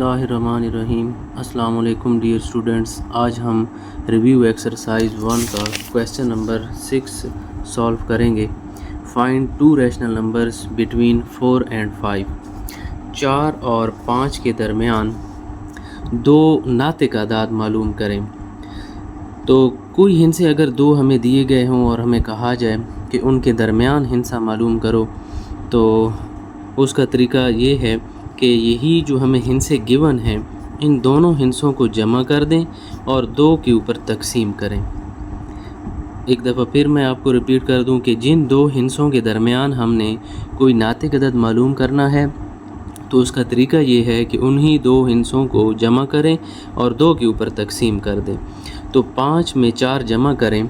बिस्मिल्लाहिर्रहमानिर्रहीम। अस्सलाम वालेकुम डियर स्टूडेंट्स। आज हम रिव्यू एक्सरसाइज 1 का क्वेश्चन नंबर 6 सॉल्व करेंगे। Find to rational numbers between 4 and 5। 4 और 5 के दरमियान दो नातिक आदाद मालूम करें। तो कोई हिंसे अगर दो हमें दिए गए हों और हमें कहा जाए कि उनके दरमियान हिंसा मालूम करो, तो उसका तरीका ये है कि यही जो हमें हिंसे गिवन हैं, इन दोनों हिंसों को जमा कर दें और दो के ऊपर तकसीम करें। एक दफ़ा फिर मैं आपको रिपीट कर दूं कि जिन दो हिंसों के दरमियान हमने कोई नातिक अदद मालूम करना है, तो उसका तरीका ये है कि उन्हीं दो हिंसों को जमा करें और दो के ऊपर तकसीम कर दें। तो 5 में 4 जमा करें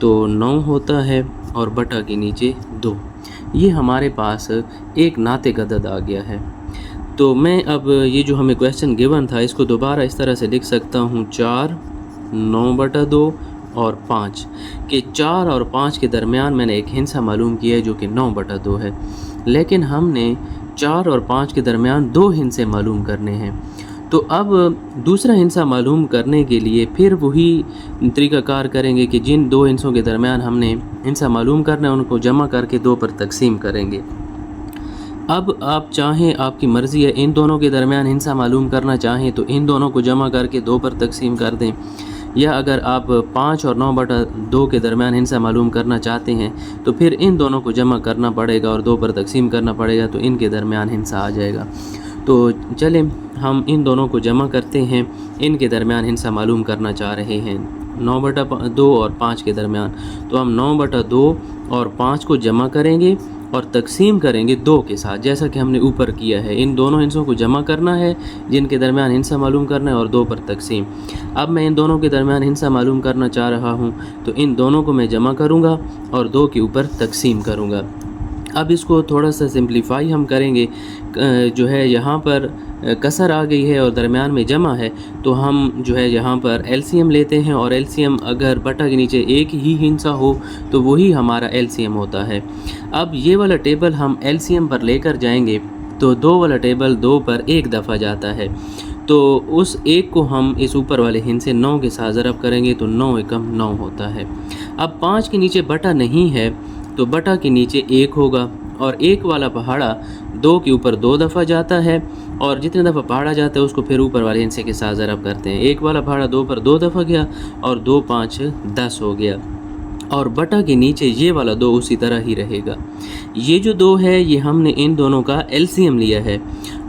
तो 9 होता है और बटा के नीचे 2। ये हमारे पास एक नातिक अदद आ गया है। तो मैं अब ये जो हमें क्वेश्चन गिवन था, इसको दोबारा इस तरह से लिख सकता हूँ। 4, 9/2 और 5 के 4 और 5 के दरमियान मैंने एक हिंसा मालूम किया है जो कि 9/2 है। लेकिन हमने 4 और 5 के दरमियान दो हिंसे मालूम करने हैं। तो अब दूसरा हिंसा मालूम करने के लिए फिर वही तरीक़ाकार करेंगे कि जिन दो हिंसों के दरमियान हमने हिंसा मालूम करना है, उनको जमा करके 2 पर तकसीम करेंगे। अब आप चाहें, आपकी मर्ज़ी है, इन दोनों के दरमियान हिंसा मालूम करना चाहें तो इन दोनों को जमा करके 2 पर तकसीम कर दें, या अगर आप 5 और 9/2 के दरमियान हिंसा मालूम करना चाहते हैं तो फिर इन दोनों को जमा करना पड़ेगा और 2 पर तकसीम करना पड़ेगा, तो इनके दरमियान हिंसा आ जाएगा। तो चलें हम इन दोनों को जमा करते हैं। इनके दरमियान हिंसा मालूम करना चाह रहे हैं 9/2 और 5 के दरमियान। तो हम 9/2 और 5 को जमा करेंगे और तकसीम करेंगे 2 के साथ, जैसा कि हमने ऊपर किया है। इन दोनों हिंसों को जमा करना है जिनके दरमियान हिंसा मालूम करना है और 2 पर तकसीम। अब मैं इन दोनों के दरमियान हिंसा मालूम करना चाह रहा हूँ, तो इन दोनों को मैं जमा करूँगा और 2 के ऊपर तकसीम करूँगा। अब इसको थोड़ा सा सिंप्लीफाई हम करेंगे। जो है यहाँ पर कसर आ गई है और दरमियान में जमा है, तो हम जो है यहाँ पर एलसीएम लेते हैं, और एलसीएम अगर बटा के नीचे एक ही हिंसा हो तो वही हमारा एलसीएम होता है। अब ये वाला टेबल हम एलसीएम पर लेकर जाएंगे तो 2 वाला टेबल 2 पर एक दफ़ा जाता है, तो उस एक को हम इस ऊपर वाले हिंसे 9 के साथ ज़रब करेंगे तो 9 एकम 9 होता है। अब 5 के नीचे बटा नहीं है तो बटा के नीचे 1 होगा, और एक वाला पहाड़ा 2 के ऊपर 2 दफ़ा जाता है, और जितने दफ़ा पहाड़ा जाता है उसको फिर ऊपर वाले हिंसे के साथ ज़रब करते हैं। एक वाला पहाड़ा 2 पर 2 दफ़ा गया और 2 5 10 हो गया, और बटा के नीचे ये वाला 2 उसी तरह ही रहेगा। ये जो 2 है ये हमने इन दोनों का एलसीएम लिया है,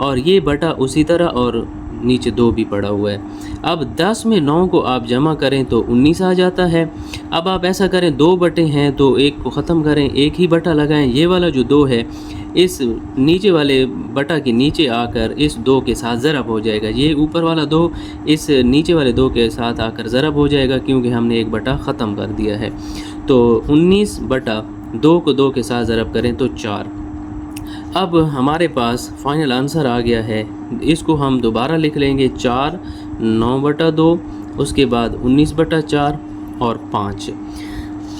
और ये बटा उसी तरह, और नीचे 2 भी पड़ा हुआ है। अब 10 में 9 को आप जमा करें तो 19 आ जाता है। अब आप ऐसा करें, 2 बटे हैं तो एक को ख़त्म करें, एक ही बटा लगाएं। ये वाला जो 2 है इस नीचे वाले बटा के नीचे आकर इस 2 के साथ ज़रब हो जाएगा। ये ऊपर वाला 2 इस नीचे वाले 2 के साथ आकर ज़रब हो जाएगा, क्योंकि हमने एक बटा ख़त्म कर दिया है। तो 19/2 को 2 के साथ ज़रब करें तो 4। अब हमारे पास फाइनल आंसर आ गया है। इसको हम दोबारा लिख लेंगे। 4, 9/2, उसके बाद 19/4 और 5।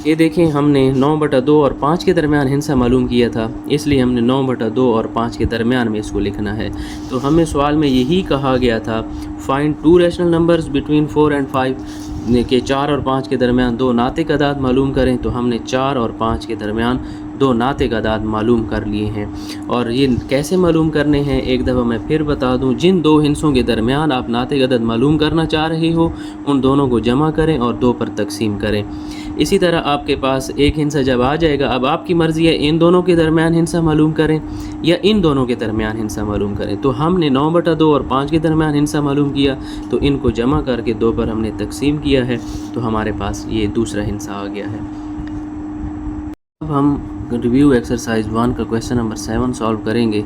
ये देखें, हमने 9/2 और 5 के दरमियान हिंसा मालूम किया था, इसलिए हमने 9/2 और 5 के दरमियान में इसको लिखना है। तो हमें सवाल में यही कहा गया था, find to rational numbers between 4 and 5 के 4 और 5 के दरमियान दो नातिक अदाद मालूम करें। तो हमने 4 और 5 के दरमियान दो नातिक अदाद मालूम कर लिए हैं। और ये कैसे मालूम करने हैं, एक दफ़ा मैं फिर बता दूं। जिन दो हिंसों के दरमियान आप नातिक अदद मालूम करना चाह रहे हो, उन दोनों को जमा करें और 2 पर तकसीम करें। इसी तरह आपके पास एक हिंसा जब आ जाएगा, अब आपकी मर्ज़ी है इन दोनों के दरमियान हिंसा मालूम करें या इन दोनों के दरमियान हिंसा मालूम करें। तो हमने 9/2 और 5 के दरमियान हिंसा मालूम किया, तो इनको जमा करके 2 पर हमने तकसीम किया है, तो हमारे पास ये दूसरा हिंसा आ गया है। अब हम रिव्यू एक्सरसाइज 1 का क्वेश्चन नंबर 7 सॉल्व करेंगे।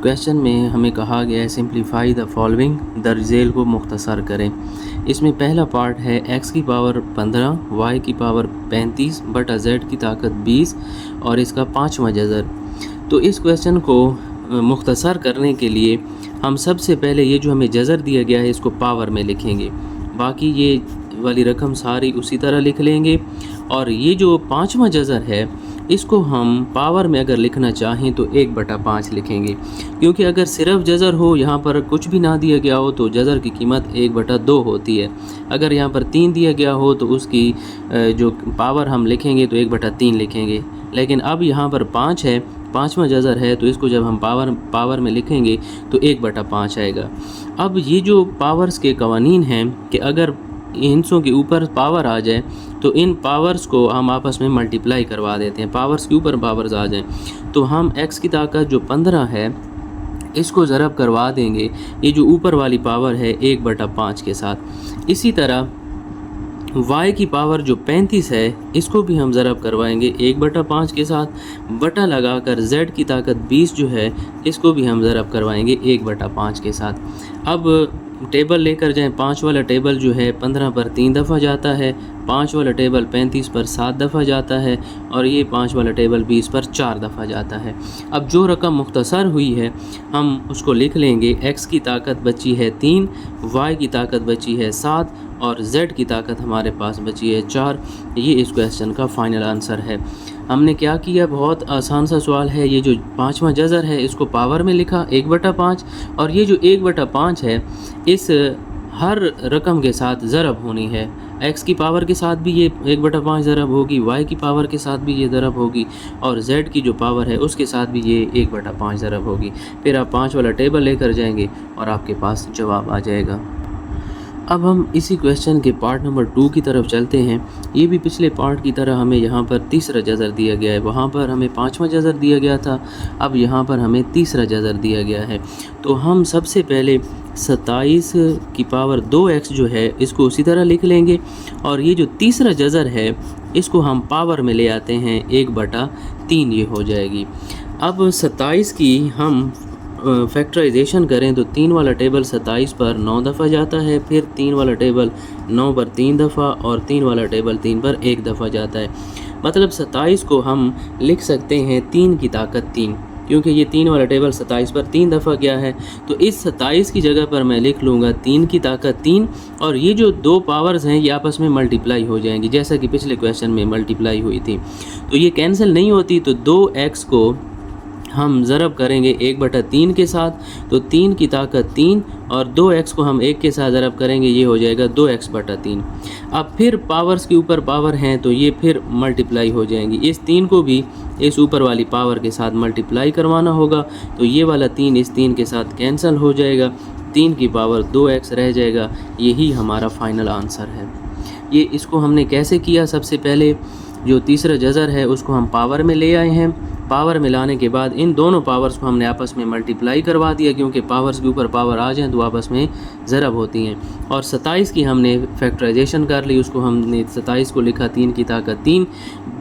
क्वेश्चन में हमें कहा गया है सिंप्लीफाई द फॉलोइंग, दर्ज झेल को मुख्तसर करें। इसमें पहला पार्ट है x की पावर 15, y की पावर 35 बटा z की ताकत 20 और इसका 5वां जज़र। तो इस क्वेश्चन को मुख्तसर करने के लिए हम सबसे पहले ये जो हमें जज़र दिया गया है इसको पावर में लिखेंगे, बाकी ये वाली रकम सारी उसी तरह लिख लेंगे। और ये जो 5वां जज़र है इसको हम पावर में अगर लिखना चाहें तो 1/5 लिखेंगे, क्योंकि अगर सिर्फ जज़र हो, यहाँ पर कुछ भी ना दिया गया हो, तो जज़र की कीमत 1/2 होती है। अगर यहाँ पर 3 दिया गया हो तो उसकी जो पावर हम लिखेंगे तो 1/3 लिखेंगे। लेकिन अब यहाँ पर 5 है, 5वां जज़र है, तो इसको जब हम पावर में लिखेंगे तो 1/5 आएगा। अब ये जो पावर्स के कवानीन हैं कि अगर हिस्सों के ऊपर पावर आ जाए तो इन पावर्स को हम आपस में मल्टीप्लाई करवा देते हैं। पावर्स के ऊपर पावर्स आ जाएं तो हम x की ताकत जो 15 है इसको ज़रब करवा देंगे ये जो ऊपर वाली पावर है 1/5 के साथ। इसी तरह y की पावर जो 35 है इसको भी हम ज़रब करवाएंगे 1/5 के साथ, बटा लगाकर z की ताकत 20 जो है इसको भी हम ज़रब करवाएंगे 1/5 के साथ। अब टेबल लेकर जाएं, 5 वाला टेबल जो है 15 पर 3 दफ़ा जाता है, 5 वाला टेबल 35 पर 7 दफ़ा जाता है और ये 5 वाला टेबल 20 पर 4 दफ़ा जाता है। अब जो रकम मुख्तसर हुई है हम उसको लिख लेंगे। x की ताकत बची है 3, y की ताकत बची है 7 और z की ताकत हमारे पास बची है 4। ये इस क्वेश्चन का फ़ाइनल आंसर है। हमने क्या किया, बहुत आसान सा सवाल है। ये जो 5वां जज़र है इसको पावर में लिखा 1/5 और ये जो 1/5 है इस हर रकम के साथ ज़रब होनी है। x की पावर के साथ भी ये 1/5 ज़रब होगी, y की पावर के साथ भी ये ज़रब होगी और z की जो पावर है उसके साथ भी ये 1/5 ज़रब होगी। फिर आप 5 वाला टेबल लेकर जाएंगे और आपके पास जवाब आ जाएगा। अब हम इसी क्वेश्चन के पार्ट नंबर 2 की तरफ चलते हैं। ये भी पिछले पार्ट की तरह हमें यहाँ पर तीसरा जज़र दिया गया है, वहाँ पर हमें 5वां जज़र दिया गया था, अब यहाँ पर हमें तीसरा जज़र दिया गया है। तो हम सबसे पहले 27 की पावर 2x जो है इसको उसी तरह लिख लेंगे और ये जो तीसरा जज़र है इसको हम पावर में ले आते हैं 1/3 ये हो जाएगी। अब 27 की हम फैक्टराइजेशन करें तो 3 वाला टेबल 27 पर 9 दफ़ा जाता है, फिर 3 वाला टेबल 9 पर 3 दफ़ा और 3 वाला टेबल 3 पर 1 दफ़ा जाता है। मतलब 27 को हम लिख सकते हैं 3 की ताकत 3, क्योंकि ये 3 वाला टेबल 27 पर 3 दफ़ा गया है। तो इस 27 की जगह पर मैं लिख लूँगा 3 की ताकत 3 और ये जो दो पावर्स हैं ये आपस में मल्टीप्लाई हो जाएंगी, जैसा कि पिछले क्वेश्चन में मल्टीप्लाई हुई थी। तो ये कैंसिल नहीं होती, तो 2x को हम ज़रब करेंगे 1/3 के साथ, तो 3 की ताकत 3 और 2x को हम 1 के साथ ज़रब करेंगे, ये हो जाएगा 2x/3। अब फिर पावर्स के ऊपर पावर हैं तो ये फिर मल्टीप्लाई हो जाएंगी। इस 3 को भी इस ऊपर वाली पावर के साथ मल्टीप्लाई करवाना होगा, तो ये वाला 3 इस 3 के साथ कैंसिल हो जाएगा, 3 की पावर 2x रह जाएगा। यही हमारा फाइनल आंसर है। ये इसको हमने कैसे किया, सबसे पहले जो तीसरा जज़र है उसको हम पावर में ले आए हैं। पावर में लाने के बाद इन दोनों पावर्स को हमने आपस में मल्टीप्लाई करवा दिया, क्योंकि पावर्स के ऊपर पावर आ जाएं तो आपस में ज़रब होती हैं। और 27 की हमने फैक्टराइजेशन कर ली, उसको हमने 27 को लिखा 3 की ताकत 3,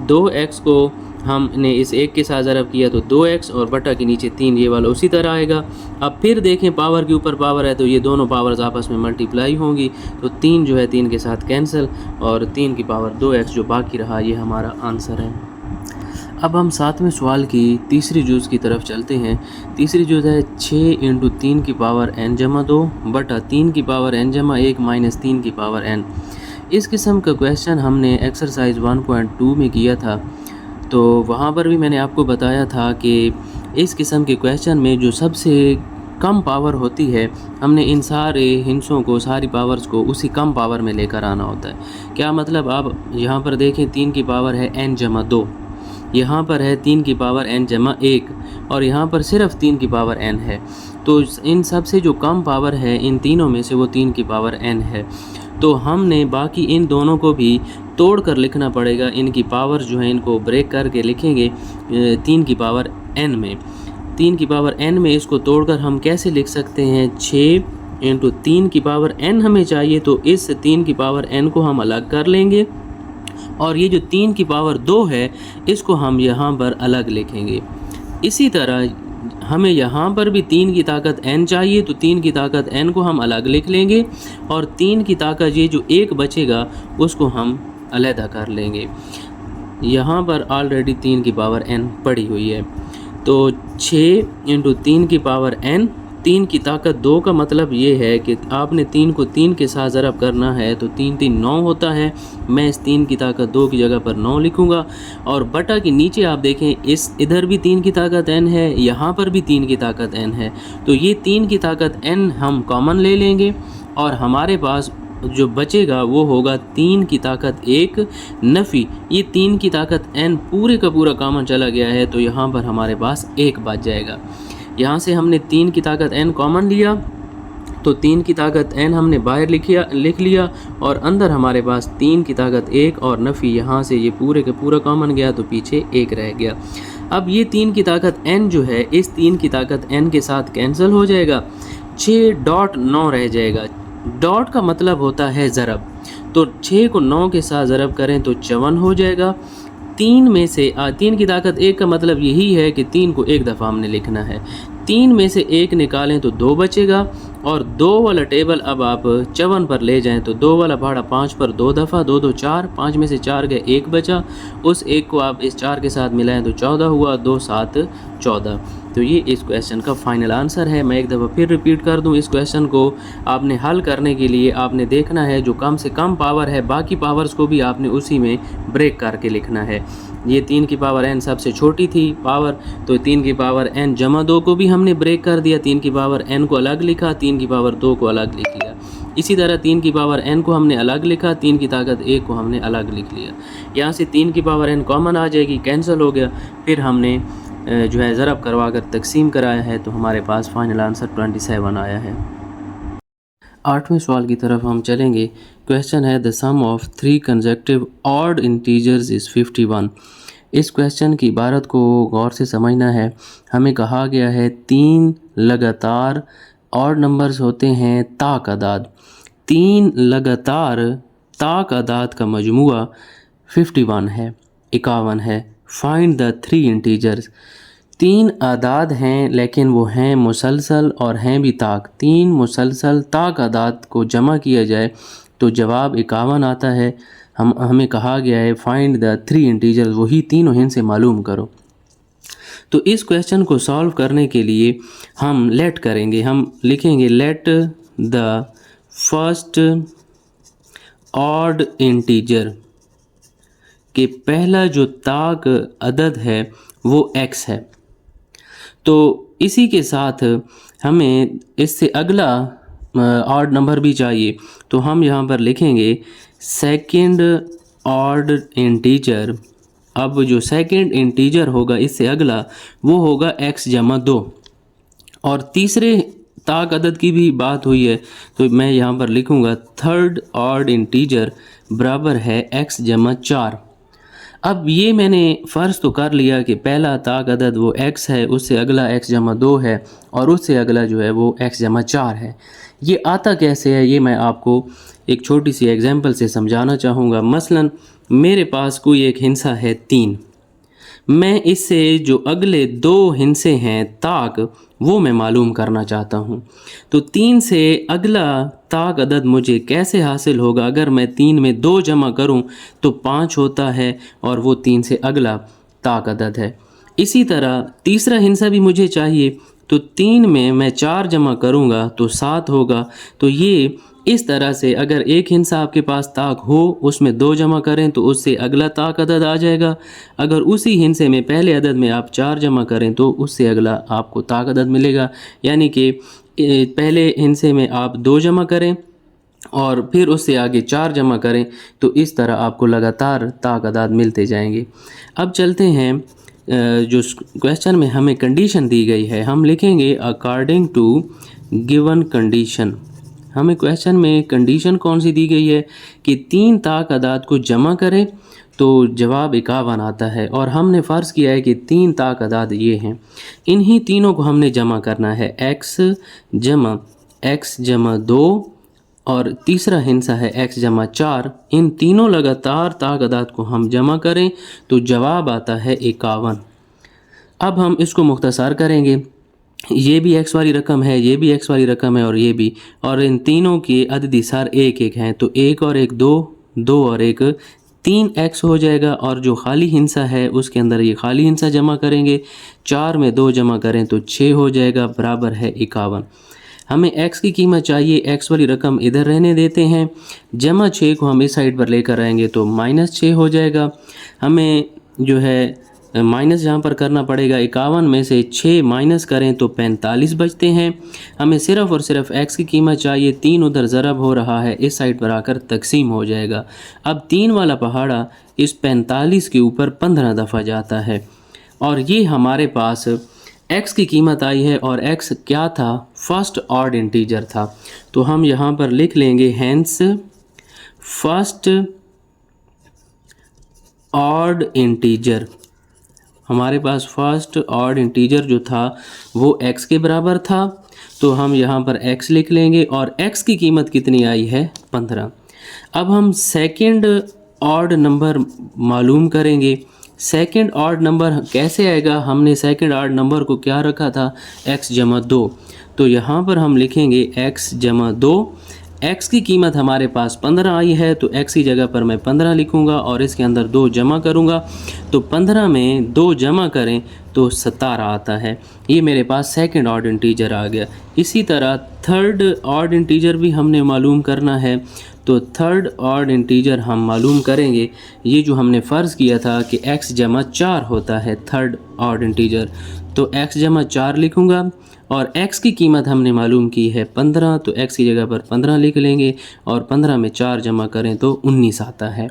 2x को हमने इस 1 के साथ ज़रब किया तो 2x और बटा के नीचे 3, ये वाला उसी तरह आएगा। अब फिर देखें पावर के ऊपर पावर है तो ये दोनों पावर्स आपस में मल्टीप्लाई होंगी, तो 3 जो है 3 के साथ कैंसिल और 3 की पावर 2x जो बाकी रहा ये हमारा आंसर है। अब हम 7वें सवाल की तीसरी जुज़ की तरफ चलते हैं। तीसरी जुज़ है 6 × 3 की पावर n/2 बटा 3 की पावर n/1 माइनस 3 की पावर n। इस किस्म का क्वेश्चन हमने एक्सरसाइज 1.2 में किया था, तो वहाँ पर भी मैंने आपको बताया था कि इस किस्म के क्वेश्चन में जो सबसे कम पावर होती है हमने इन सारे हिस्सों को, सारी पावर्स को उसी कम पावर में लेकर आना होता है। क्या मतलब, आप यहाँ पर देखें 3 की पावर है n/2, यहाँ पर है 3 की पावर n/1 और यहाँ पर सिर्फ 3 की पावर n है। तो इन सब से जो कम पावर है इन तीनों में से वो 3 की पावर n है। तो हमने बाकी इन दोनों को भी तोड़ कर लिखना पड़ेगा। इनकी पावर जो है इनको ब्रेक करके लिखेंगे 3 की पावर n में। 3 की पावर n में इसको तोड़कर हम कैसे लिख सकते हैं, 6 × 3 की पावर n हमें चाहिए, तो इस 3 की पावर n को हम अलग कर लेंगे और ये जो 3 की पावर 2 है इसको हम यहाँ पर अलग लिखेंगे। इसी तरह हमें यहाँ पर भी 3 की ताकत n चाहिए, तो 3 की ताकत n को हम अलग लिख लेंगे और 3 की ताकत ये जो 1 बचेगा उसको हम अलहदा कर लेंगे। यहाँ पर ऑलरेडी 3 की पावर n पड़ी हुई है, तो 6 × 3 की पावर n 3 की ताकत 2 का मतलब ये है कि आपने 3 को 3 के साथ ज़रब करना है, तो 3 3 9 होता है। मैं इस 3 की ताकत 2 की जगह पर 9 लिखूँगा। और बटा के नीचे आप देखें, इस इधर भी 3 की ताकत n है, यहाँ पर भी 3 की ताकत n है। तो ये 3 की ताकत n हम कॉमन ले लेंगे और हमारे पास जो बचेगा वो होगा 3 की ताकत 1 नफ़ी। ये 3 की ताकत n पूरे का पूरा कॉमन चला गया है, तो यहाँ पर हमारे पास 1 बच जाएगा। यहाँ से हमने 3 की ताकत n कॉमन लिया, तो 3 की ताकत n हमने बाहर लिख लिया और अंदर हमारे पास 3 की ताकत 1 और नफ़ी, यहाँ से ये पूरे के पूरा कॉमन गया तो पीछे 1 रह गया। अब ये 3 की ताकत n जो है, इस 3 की ताकत n के साथ कैंसिल हो जाएगा, 6.9 रह जाएगा। डॉट का मतलब होता है ज़रब, तो 6 को 9 के साथ ज़रब करें तो 54 हो जाएगा। 3 में से 3 की ताकत 1 का मतलब यही है कि 3 को एक दफ़ा हमने लिखना है। 3 में से 1 निकालें तो 2 बचेगा और 2 वाला टेबल अब आप 54 पर ले जाएं तो 2 वाला पहाड़ा 5 पर 2 दफ़ा, 2 2 4, 5 में से 4 गए 1 बचा, उस 1 को आप इस 4 के साथ मिलाएं तो 14 हुआ, 2 7 14। तो ये इस क्वेश्चन का फाइनल आंसर है। मैं एक दफ़ा फिर रिपीट कर दूं, इस क्वेश्चन को आपने हल करने के लिए आपने देखना है जो कम से कम पावर है, बाकी पावर्स को भी आपने उसी में ब्रेक करके लिखना है। ये 3 की पावर n सबसे छोटी थी पावर, तो 3 की पावर n जमा 2 को भी हमने ब्रेक कर दिया, 3 की पावर n को अलग लिखा, 3 की पावर 2 को अलग लिख लिया। इसी तरह 3 की पावर n को हमने अलग लिखा, 3 की ताकत 1 को हमने अलग लिख लिया। यहाँ से 3 की पावर n कॉमन आ जाएगी, कैंसिल हो गया। फिर हमने जो है ज़रब करवा कर तकसीम कराया है, तो हमारे पास फाइनल आंसर 27 आया है। 8वें सवाल की तरफ हम चलेंगे। क्वेश्चन है the sum of 3 consecutive odd integers is 51। इस क्वेश्चन की इबारत को गौर से समझना है। हमें कहा गया है 3 लगातार ऑड नंबर्स होते हैं ताक अदाद। 3 लगातार ताक अदाद का मजमुआ 51 है, 51 है। Find the 3 integers. 3 आदाद हैं लेकिन वो हैं मुसलसल और हैं भी ताक। 3 मुसलसल ताक आदाद को जमा किया जाए तो जवाब 51 आता है। हमें कहा गया है फाइंड द 3 इंटीजर्स, वही तीनों हिस्से मालूम करो। तो इस क्वेश्चन को सॉल्व करने के लिए हम लेट करेंगे, हम लिखेंगे let the first odd integer कि पहला जो ताक अदद है वो x है। तो इसी के साथ हमें इससे अगला ऑड नंबर भी चाहिए, तो हम यहाँ पर लिखेंगे सेकंड ऑड इंटीजर। अब जो सेकंड इंटीजर होगा इससे अगला वो होगा x जमा 2। और तीसरे ताक अदद की भी बात हुई है, तो मैं यहाँ पर लिखूँगा थर्ड ऑड इंटीजर बराबर है x जमा 4। अब ये मैंने फ़र्ज़ तो कर लिया कि पहला ताक अदद वो x है, उससे अगला x जमा 2 है और उससे अगला जो है वो x जमा 4 है। ये आता कैसे है ये मैं आपको एक छोटी सी एग्जांपल से समझाना चाहूँगा। मसलन मेरे पास कोई एक हिस्सा है 3, मैं इससे जो अगले 2 हिस्से हैं ताक वो मैं मालूम करना चाहता हूँ। तो 3 से अगला ताक अदद मुझे कैसे हासिल होगा? अगर मैं 3 में 2 जमा करूँ तो 5 होता है और वो 3 से अगला ताक अदद है। इसी तरह तीसरा हिस्सा भी मुझे चाहिए, तो 3 में मैं 4 जमा करूँगा तो 7 होगा। तो ये इस तरह से अगर एक हिस्सा आपके पास ताक हो उसमें 2 जमा करें तो उससे अगला ताक अदद आ जाएगा। अगर उसी हिस्से में पहले अदद में आप 4 जमा करें तो उससे अगला आपको ताक अदद मिलेगा। यानी कि पहले हिस्से में आप 2 जमा करें और फिर उससे आगे 4 जमा करें, तो इस तरह आपको लगातार ताक अदद मिलते जाएंगे। अब चलते हैं जो क्वेश्चन में हमें कंडीशन दी गई है, हम लिखेंगे अकॉर्डिंग टू गिवन कंडीशन। हमें क्वेश्चन में कंडीशन कौन सी दी गई है कि 3 ताक अदाद को जमा करें तो जवाब 51 आता है। और हमने फ़र्ज़ किया है कि 3 ताक अदाद ये हैं, इन्हीं तीनों को हमने जमा करना है, x जमा 2 और तीसरा हिस्सा है x जमा 4। इन तीनों लगातार ताक अदाद को हम जमा करें तो जवाब आता है 51। अब हम इसको मुख्तसर करेंगे, ये भी x वाली रकम है, ये भी x वाली रकम है और ये भी, और इन तीनों के अददी सार 1 1 हैं। तो 1 और 1 2, 2 और 1 3x हो जाएगा और जो खाली हिस्सा है उसके अंदर ये खाली हिस्सा जमा करेंगे, 4 में 2 जमा करें तो 6 हो जाएगा, बराबर है 51। हमें x की कीमत चाहिए, x वाली रकम इधर रहने देते हैं, जमा 6 को हम इस साइड पर लेकर आएंगे तो -6 हो जाएगा। हमें जो है माइनस यहाँ पर करना पड़ेगा, 51 में से 6 माइनस करें तो 45 बचते हैं। हमें सिर्फ़ और सिर्फ x की कीमत चाहिए, 3 उधर ज़रब हो रहा है, इस साइड पर आकर तकसीम हो जाएगा। अब 3 वाला पहाड़ा इस 45 के ऊपर 15 दफ़ा जाता है और ये हमारे पास x की कीमत आई है और x क्या था, फर्स्ट ऑड इंटीजर था। तो हम यहाँ पर लिख लेंगे हैंस फर्स्ट ऑड इंटीजर। हमारे पास फर्स्ट ऑड इंटीजर जो था वो x के बराबर था, तो हम यहाँ पर x लिख लेंगे और x की कीमत कितनी आई है, 15। अब हम सेकंड ऑड नंबर मालूम करेंगे। सेकंड ऑड नंबर कैसे आएगा, हमने सेकंड ऑड नंबर को क्या रखा था, x जमा 2। तो यहाँ पर हम लिखेंगे x जमा 2। x की कीमत हमारे पास 15 आई है तो x की जगह पर मैं 15 लिखूँगा और इसके अंदर 2 जमा करूँगा, तो 15 में 2 जमा करें तो 17 आता है। ये मेरे पास सेकंड ऑड इंटीजर आ गया। इसी तरह थर्ड ऑड इंटीजर भी हमने मालूम करना है, तो थर्ड ऑड इंटीजर हम मालूम करेंगे। ये जो हमने फ़र्ज़ किया था कि x जमा 4 होता है थर्ड ऑड इंटीजर, तो x जमा 4 लिखूँगा और x की कीमत हमने मालूम की है 15, तो x की जगह पर 15 लिख लेंगे और 15 में 4 जमा करें तो 19 आता है।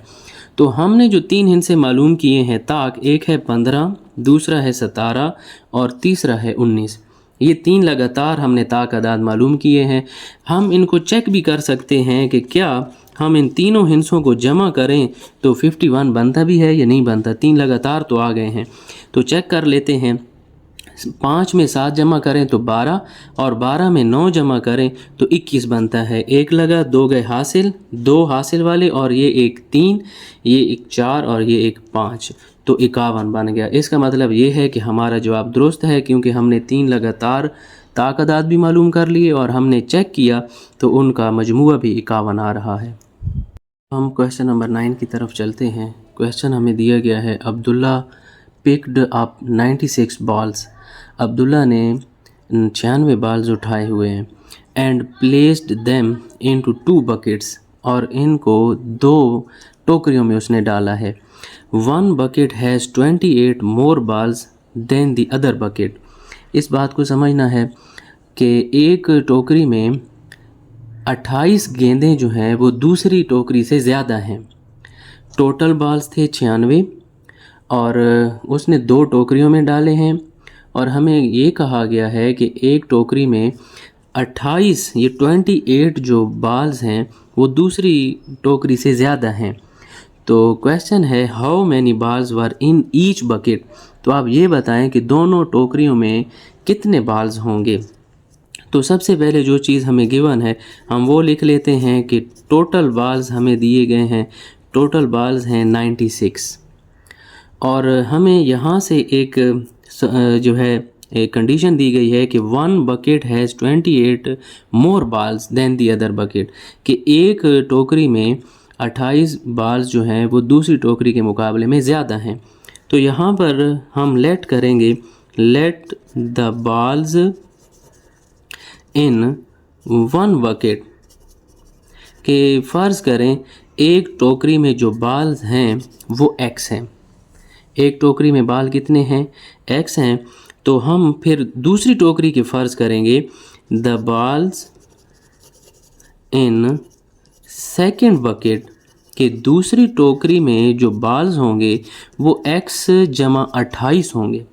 तो हमने जो 3 हिस्से मालूम किए हैं ताक, एक है 15, दूसरा है 17 और तीसरा है 19। ये 3 लगातार हमने ताक अदाद मालूम किए हैं। हम इनको चेक भी कर सकते हैं कि क्या हम इन तीनों हिस्सों को जमा करें तो 51 बनता भी है या नहीं बनता। 3 लगातार तो आ गए हैं, तो चेक कर लेते हैं। 5 में 7 जमा करें तो 12 और 12 में 9 जमा करें तो 21 बनता है। 1 लगा, 2 गए हासिल, 2 हासिल वाले और ये एक 3, ये एक 4 और ये एक 5, तो 51 बन गया। इसका मतलब ये है कि हमारा जवाब दुरुस्त है, क्योंकि हमने 3 लगातार ताकदात भी मालूम कर लिए और हमने चेक किया तो उनका मजमुआ भी 51 आ रहा है। हम क्वेश्चन नंबर 9 की तरफ चलते हैं। क्वेश्चन हमें दिया गया है, Abdullah picked up 96 balls. Abdullah ने 96 बॉल्स उठाए हुए हैं and placed them into 2 buckets, और इनको 2 टोकरियों में उसने डाला है। 1 bucket has 28 more balls than the other bucket. इस बात को समझना है कि एक टोकरी में 28 गेंदें जो हैं वो दूसरी टोकरी से ज़्यादा हैं। टोटल बॉल्स थे 96 और उसने 2 टोकरियों में डाले हैं, और हमें ये कहा गया है कि एक टोकरी में 28, ये 28 जो बॉल्स हैं वो दूसरी टोकरी से ज़्यादा हैं। तो क्वेश्चन है, how many balls were in each bucket. तो आप ये बताएं कि दोनों टोकरियों में कितने बॉल्स होंगे। तो सबसे पहले जो चीज़ हमें गिवन है हम वो लिख लेते हैं कि टोटल बॉल्स हमें दिए गए हैं, टोटल बॉल्स हैं 96, और हमें यहाँ से एक जो है एक कंडीशन दी गई है कि 1 bucket has 28 more balls than the other bucket, कि एक टोकरी में 28 बॉल्स जो हैं वो दूसरी टोकरी के मुकाबले में ज़्यादा हैं। तो यहाँ पर हम लेट करेंगे, let the balls in 1 bucket, के फ़र्ज़ करें एक टोकरी में जो बॉल्स हैं वो x हैं। एक टोकरी में बाल कितने हैं, x हैं। तो हम फिर दूसरी टोकरी के फ़र्ज़ करेंगे, the balls in second bucket, के दूसरी टोकरी में जो बॉल्स होंगे वो x जमा 28 होंगे।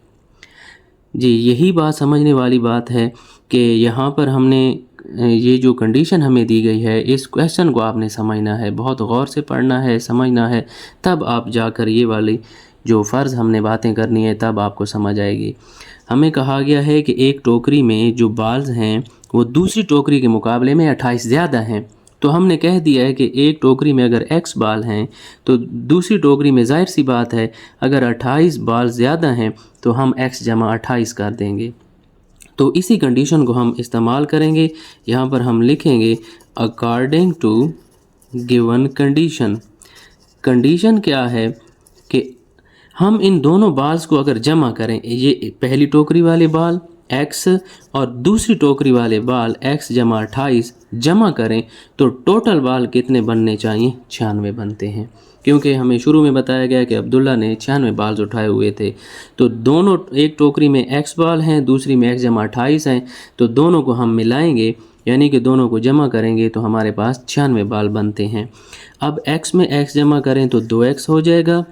जी, यही बात समझने वाली बात है कि यहाँ पर हमने ये जो कंडीशन हमें दी गई है, इस क्वेश्चन को आपने समझना है, बहुत गौर से पढ़ना है, समझना है, तब आप जाकर ये वाली जो फ़र्ज़ हमने बातें करनी है तब आपको समझ आएगी। हमें कहा गया है कि एक टोकरी में जो बाल्स हैं वो दूसरी टोकरी के मुकाबले में 28 ज़्यादा हैं। तो हमने कह दिया है कि एक टोकरी में अगर x बाल हैं तो दूसरी टोकरी में ज़ाहिर सी बात है अगर 28 बाल ज़्यादा हैं तो हम x जमा 28 कर देंगे। तो इसी कंडीशन को हम इस्तेमाल करेंगे। यहाँ पर हम लिखेंगे according to given condition, condition क्या है कि हम इन दोनों बाल्स को अगर जमा करें, ये पहली टोकरी वाले बाल x और दूसरी टोकरी वाले बाल x जमा 28 जमा करें तो टोटल बाल कितने बनने चाहिए? 96 बनते हैं, क्योंकि हमें शुरू में बताया गया कि अब्दुल्ला ने 96 बाल्स उठाए हुए थे। तो दोनों, एक टोकरी में x बाल हैं, दूसरी में x जमा 28 हैं, तो दोनों को हम मिलाएंगे, यानी कि दोनों को जमा करेंगे तो हमारे पास 96 बाल बनते हैं। अब x में x जमा करें तो 2x हो जाएगा,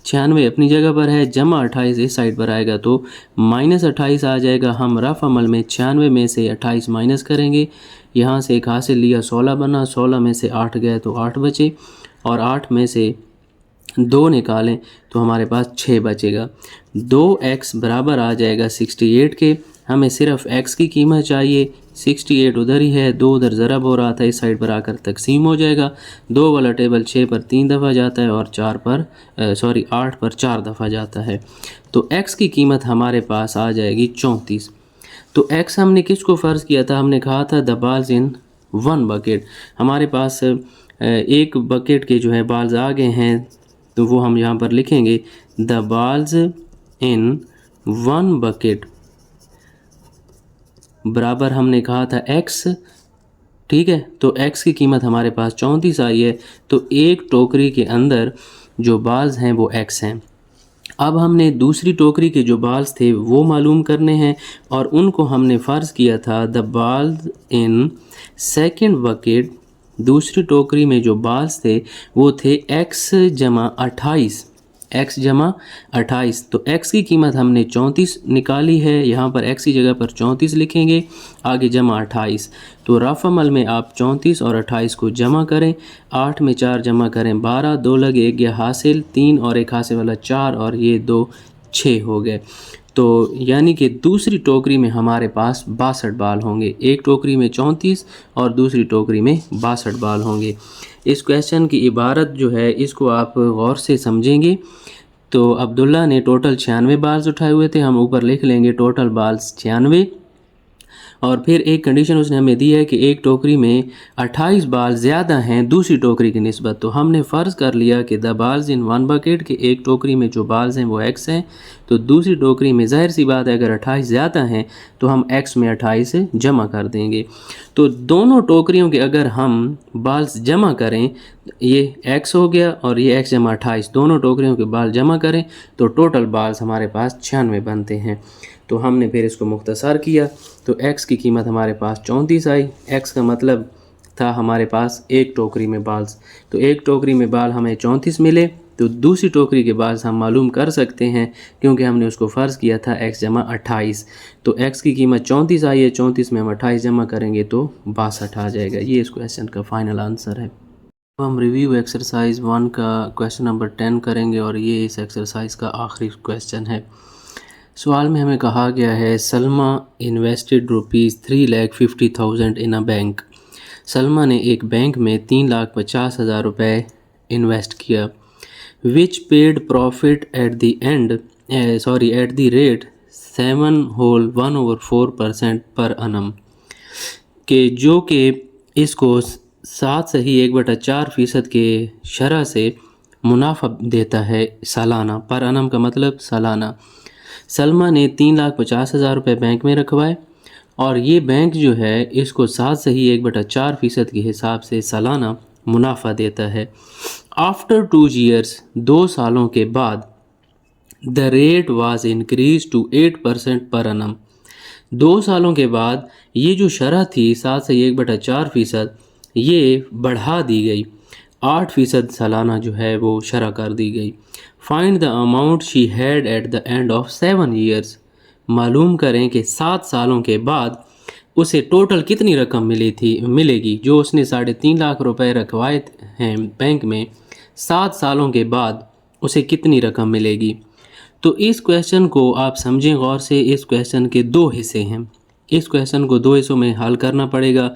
96 अपनी जगह पर है, जमा 28 इस साइड पर आएगा तो -28 आ जाएगा। हम रफ अमल में 96 में से 28 माइनस करेंगे, यहाँ से एक हासिल लिया 16 बना, 16 में से 8 गए तो 8 बचे, और 8 में से 2 निकालें तो हमारे पास 6 बचेगा। 2x बराबर आ जाएगा 68 के। हमें सिर्फ x की कीमत चाहिए, 68 उधर ही है, 2 उधर ज़रब हो रहा था, इस साइड पर आकर तकसीम हो जाएगा। 2 वाला टेबल 6 पर 3 दफ़ा जाता है और 8 पर 4 दफ़ा जाता है। तो x की कीमत हमारे पास आ जाएगी 34। तो x हमने किसको फ़र्ज़ किया था? हमने कहा था द बाल्स इन 1 बकेट। हमारे पास एक बकेट के जो है बाल्स आ गए हैं, तो वो हम यहाँ पर लिखेंगे द बाल्स इन 1 बकेट बराबर हमने कहा था x, ठीक है। तो x की कीमत हमारे पास 34 आई है, तो एक टोकरी के अंदर जो बाल्स हैं वो x हैं। अब हमने दूसरी टोकरी के जो बाल्स थे वो मालूम करने हैं, और उनको हमने फ़र्ज़ किया था द बाल्स इन सेकंड बकेट। दूसरी टोकरी में जो बाल्स थे वो थे x जमा 28, x जमा 28। तो x की कीमत हमने 34 निकाली है, यहाँ पर x की जगह पर 34 लिखेंगे, आगे जमा 28। तो रफ अमल में आप 34 और 28 को जमा करें, 8 में 4 जमा करें 12, 2 लगे 1 गया हासिल, 3 और 1 हासिल वाला 4, और ये 2 6 हो गए। तो यानी कि दूसरी टोकरी में हमारे पास 62 बाल होंगे, एक टोकरी में 34 और दूसरी टोकरी में 62 बाल होंगे। इस क्वेश्चन की इबारत जो है इसको आप गौर से समझेंगे। तो अब्दुल्ला ने टोटल 96 बाल्स उठाए हुए थे, हम ऊपर लिख लेंगे टोटल बाल्स 96, और फिर एक कंडीशन उसने हमें दी है कि एक टोकरी में 28 बाल ज़्यादा हैं दूसरी टोकरी की निस्बत। तो हमने फ़र्ज़ कर लिया कि द बाल्स इन 1 बकेट के एक टोकरी में जो बाल्स हैं वो x हैं, तो दूसरी टोकरी में ज़ाहिर सी बात है अगर 28 ज़्यादा हैं तो हम x में 28 जमा कर देंगे। तो दोनों टोकरियों के अगर हम बाल्स जमा करें, ये x हो गया और ये x जमा 28, दोनों टोकरियों के बाल जमा करें तो टोटल बाल्स हमारे पास 96 बनते हैं। तो हमने फिर इसको मुख्तसर किया, तो x की कीमत हमारे पास 34 आई। x का मतलब था हमारे पास एक टोकरी में बाल्स, तो एक टोकरी में बाल हमें 34 मिले, तो दूसरी टोकरी के बाल्स हम मालूम कर सकते हैं क्योंकि हमने उसको फ़र्ज़ किया था x जमा 28। तो x की कीमत 34 आई है, 34 में हम 28 जमा करेंगे तो 62 आ जाएगा। ये इस क्वेश्चन का फ़ाइनल आंसर है। अब हम रिव्यू एक्सरसाइज 1 का क्वेश्चन नंबर 10 करेंगे, और ये इस एक्सरसाइज का आखिरी क्वेश्चन है। सवाल में हमें कहा गया है Salma invested ₹3,50,000 in a bank. Salma ने एक बैंक में 3,50,000 रुपये इन्वेस्ट किया, which paid profit at the rate 7/1/4% पर annum, के जो कि इसको 7.1/4% के शरह से मुनाफा देता है सालाना। पर annum का मतलब सालाना। सलमा ने 3,50,000 रुपये बैंक में रखवाए, और ये बैंक जो है इसको 7.1/4% के हिसाब से सालाना मुनाफा देता है। आफ्टर 2 years, 2 सालों के बाद, the rate was increase to 8% per annum। 2 सालों के बाद ये जो शरह थी 7.1/4%, ये बढ़ा दी गई, 8% सालाना जो है वो शरह कर दी गई। Find the amount she had at the end of 7 years, मालूम करें कि 7 सालों के बाद उसे टोटल कितनी रकम मिलेगी। जो उसने 3.5 लाख रुपए रखवाए हैं बैंक में, 7 सालों के बाद उसे कितनी रकम मिलेगी। तो इस क्वेश्चन को आप समझें गौर से। इस क्वेश्चन के 2 हिस्से हैं, इस क्वेश्चन को 2 हिस्सों में हल करना पड़ेगा।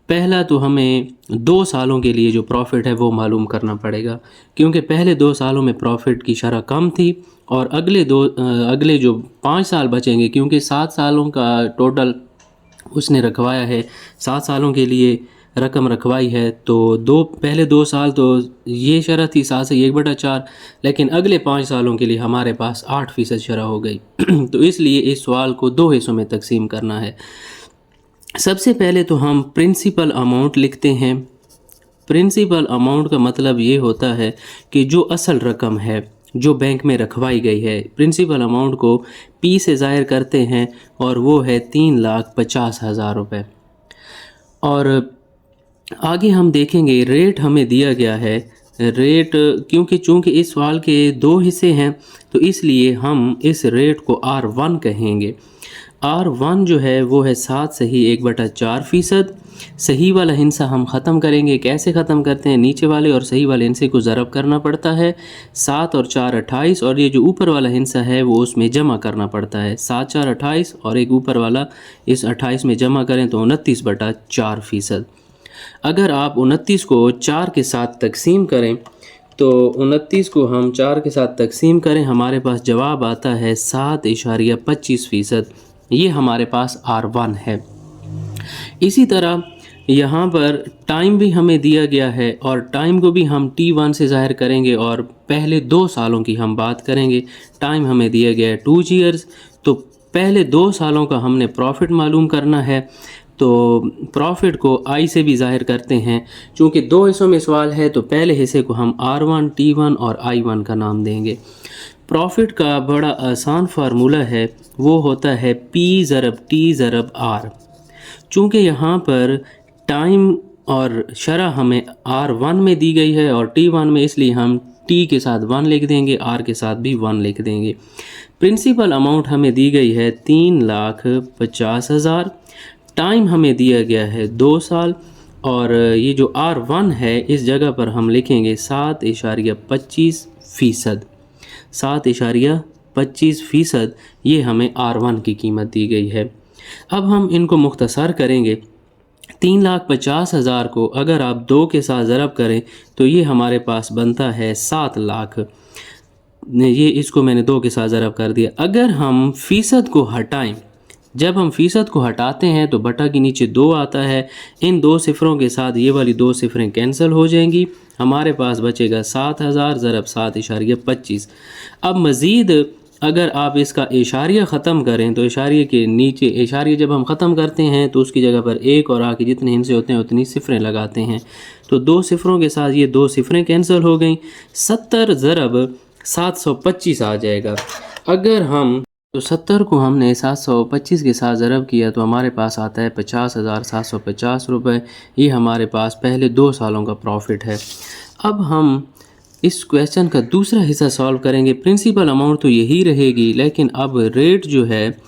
पहला तो हमें 2 सालों के लिए जो प्रॉफिट है वो मालूम करना पड़ेगा, क्योंकि पहले 2 सालों में प्रॉफिट की शरह कम थी, और अगले जो 5 साल बचेंगे, क्योंकि 7 सालों का टोटल उसने रखवाया है, 7 सालों के लिए रकम रखवाई है, तो पहले 2 साल तो ये शरह थी 7 से 1/4, लेकिन अगले 5 सालों के लिए हमारे पास 8% शरह हो गई। तो इसलिए इस सवाल को 2 हिस्सों में तकसीम करना है। सबसे पहले तो हम प्रिंसिपल अमाउंट लिखते हैं। प्रिंसिपल अमाउंट का मतलब ये होता है कि जो असल रकम है जो बैंक में रखवाई गई है, प्रिंसिपल अमाउंट को P से ज़ाहिर करते हैं और वो है 3,50,000 रुपये। और आगे हम देखेंगे रेट हमें दिया गया है। रेट चूँकि इस सवाल के 2 हिस्से हैं तो इसलिए हम इस रेट को R1 कहेंगे। R1 जो है वो है 7 सही 1/4%। सही वाला हिस्सा हम ख़त्म करेंगे। कैसे ख़त्म करते हैं? नीचे वाले और सही वाले हिस्से को ज़रब करना पड़ता है। 7 और 4 28 और ये जो ऊपर वाला हिस्सा है वो उसमें जमा करना पड़ता है। 7 4 28 और एक ऊपर वाला इस 28 में जमा करें तो 29/4%। अगर आप 29 को 4 के साथ तकसीम करें तो 29 को हम 4 के साथ तकसीम करें, हमारे पास जवाब आता है 7.25%। ये हमारे पास R1 है। इसी तरह यहाँ पर टाइम भी हमें दिया गया है और टाइम को भी हम T1 से ज़ाहिर करेंगे और पहले 2 सालों की हम बात करेंगे। टाइम हमें दिया गया है 2 ईयर्स, तो पहले 2 सालों का हमने प्रॉफिट मालूम करना है। तो प्रॉफिट को I से भी ज़ाहिर करते हैं। चूँकि 2 हिस्सों में सवाल है तो पहले हिस्से को हम R1, T1 और I1 का नाम देंगे। प्रॉफिट का बड़ा आसान फार्मूला है, वो होता है P ज़रब T ज़रब R। चूँकि यहाँ पर टाइम और शरह हमें R1 में दी गई है और T1 में, इसलिए हम T के साथ 1 लिख देंगे, R के साथ भी 1 लिख देंगे। प्रिंसिपल अमाउंट हमें दी गई है 3,50,000। टाइम हमें दिया गया है 2 साल और ये जो R1 है इस जगह पर हम लिखेंगे 7.25%। 7.25% ये हमें R1 की कीमत दी गई है। अब हम इनको मुख्तसर करेंगे। 3,50,000 को अगर आप 2 के साथ ज़रब करें तो ये हमारे पास बनता है 7 लाख। ये इसको मैंने 2 के साथ ज़रब कर दिया। अगर हम फ़ीसद को हटाएं, जब हम फ़ीसद को हटाते हैं तो बटा के नीचे 2 आता है। इन 2 सिफरों के साथ ये वाली 2 सिफरें कैंसिल हो जाएंगी। हमारे पास बचेगा 7,000 ज़रब 7.25। अब मज़ीद अगर आप इसका इशारिया ख़त्म करें तो इशारिये के नीचे, इशारिया जब हम ख़त्म करते हैं तो उसकी जगह पर 1 और आके जितने हिस्से होते हैं उतनी सिफरें लगाते हैं। तो 2 सिफरों के साथ ये 2 सिफरें कैंसिल हो गई। 70 ज़रब 725 आ जाएगा। अगर हम 70 को हमने 725 के साथ ज़रब किया तो हमारे पास आता है 50,750 रुपये। ये हमारे पास पहले 2 सालों का प्रॉफिट है। अब हम इस क्वेश्चन का दूसरा हिस्सा सॉल्व करेंगे। प्रिंसिपल अमाउंट तो यही रहेगी, लेकिन अब रेट जो है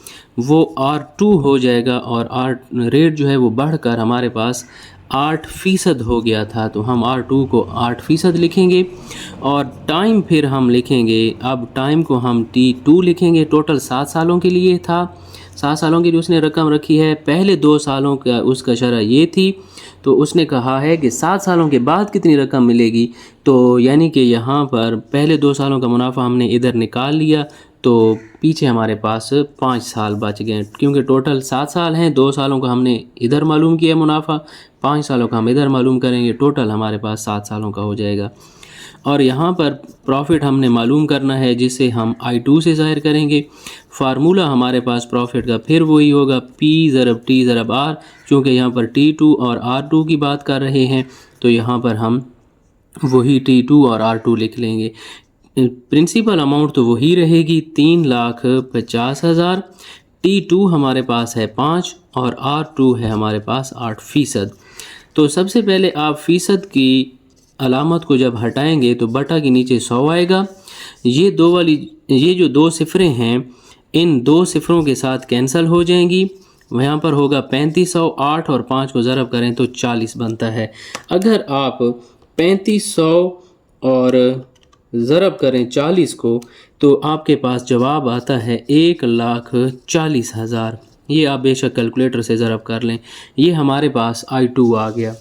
वो R2 हो जाएगा और रेट जो है वो बढ़कर हमारे पास 8% हो गया था। तो हम R2 को 8% लिखेंगे और टाइम फिर हम लिखेंगे। अब टाइम को हम T2 लिखेंगे। टोटल 7 सालों के लिए था। 7 सालों के लिए उसने रकम रखी है। पहले 2 सालों का उसका शरह ये थी, तो उसने कहा है कि 7 सालों के बाद कितनी रकम मिलेगी। तो यानी कि यहाँ पर पहले 2 सालों का मुनाफा हमने इधर निकाल लिया, तो पीछे हमारे पास 5 साल बच गए। क्योंकि टोटल 7 साल हैं, 2 सालों का हमने इधर मालूम किया मुनाफा, 5 सालों का हम इधर मालूम करेंगे, टोटल हमारे पास 7 सालों का हो जाएगा। और यहाँ पर प्रॉफिट हमने मालूम करना है जिसे हम I2 से ज़ाहिर करेंगे। फार्मूला हमारे पास प्रॉफिट का फिर वही होगा P ज़रब T ज़रब R। चूँकि यहाँ पर T2 और R2 की बात कर रहे हैं तो यहाँ पर हम वही T2 और R2 लिख लेंगे। प्रिंसिपल अमाउंट तो वही रहेगी 3,50,000। T2 हमारे पास है 5 और R2 है हमारे पास 8%। तो सबसे पहले आप फ़ीसद की अलामत को जब हटाएंगे तो बटा के नीचे 100 आएगा। ये जो 2 सिफरें हैं इन 2 सिफरों के साथ कैंसिल हो जाएंगी। यहाँ पर होगा 3500, 8 और 5 को ज़रब करें तो 40 बनता है। अगर आप 3500 और ज़रब करें 40 को तो आपके पास जवाब आता है 1,40,000। ये आप बेशक कैलकुलेटर से ज़रब कर लें। ये हमारे पास I2 आ गया।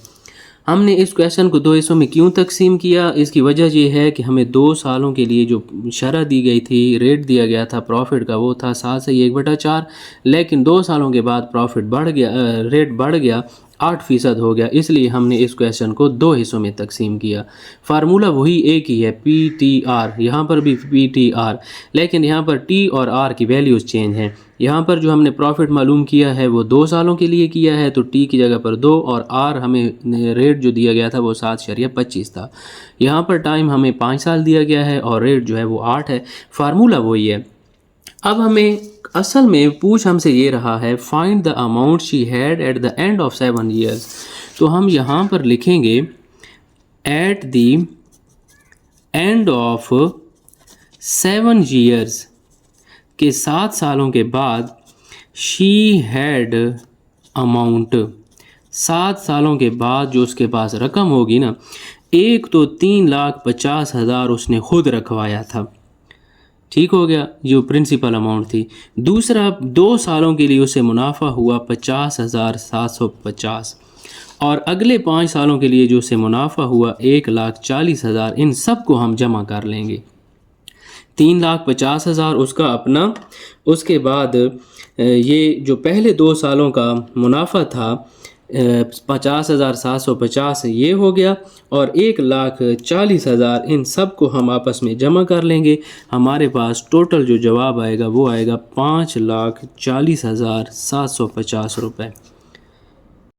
हमने इस क्वेश्चन को 2 हिस्सों में क्यों तकसीम किया? इसकी वजह ये है कि हमें 2 सालों के लिए जो शरह दी गई थी, रेट दिया गया था प्रॉफिट का, वो था 7 से 1/4। लेकिन 2 सालों के बाद प्रॉफिट बढ़ गया, रेट बढ़ गया 8% हो गया, इसलिए हमने इस क्वेश्चन को 2 हिस्सों में तकसीम किया। फार्मूला वही एक ही है, PTR, यहाँ पर भी PTR, लेकिन यहाँ पर T और R की वैल्यूज़ चेंज हैं। यहाँ पर जो हमने प्रॉफिट मालूम किया है वो 2 सालों के लिए किया है, तो T की जगह पर 2, और R हमें रेट जो दिया गया था वो 7.25 था। यहाँ पर टाइम हमें 5 साल दिया गया है और रेट जो है वो 8 है। फार्मूला वही है। अब हमें असल में पूछ हमसे ये रहा है, find the amount she had at the end of 7 years. तो हम यहाँ पर लिखेंगे at the end of 7 years, के 7 सालों के बाद, शी हैड अमाउंट, 7 सालों के बाद जो उसके पास रकम होगी ना, एक तो 3,50,000 उसने खुद रखवाया था, ठीक हो गया, जो प्रिंसिपल अमाउंट थी। दूसरा, 2 सालों के लिए उसे मुनाफा हुआ 50,750, और अगले 5 सालों के लिए जो उसे मुनाफा हुआ 1,40,000। इन सब को हम जमा कर लेंगे। 3,50,000 उसका अपना, उसके बाद ये जो पहले 2 सालों का मुनाफा था 50,750 ये हो गया, और 1,40,000, इन सब को हम आपस में जमा कर लेंगे। हमारे पास टोटल जो जवाब आएगा वो आएगा 5,40,750 रुपये।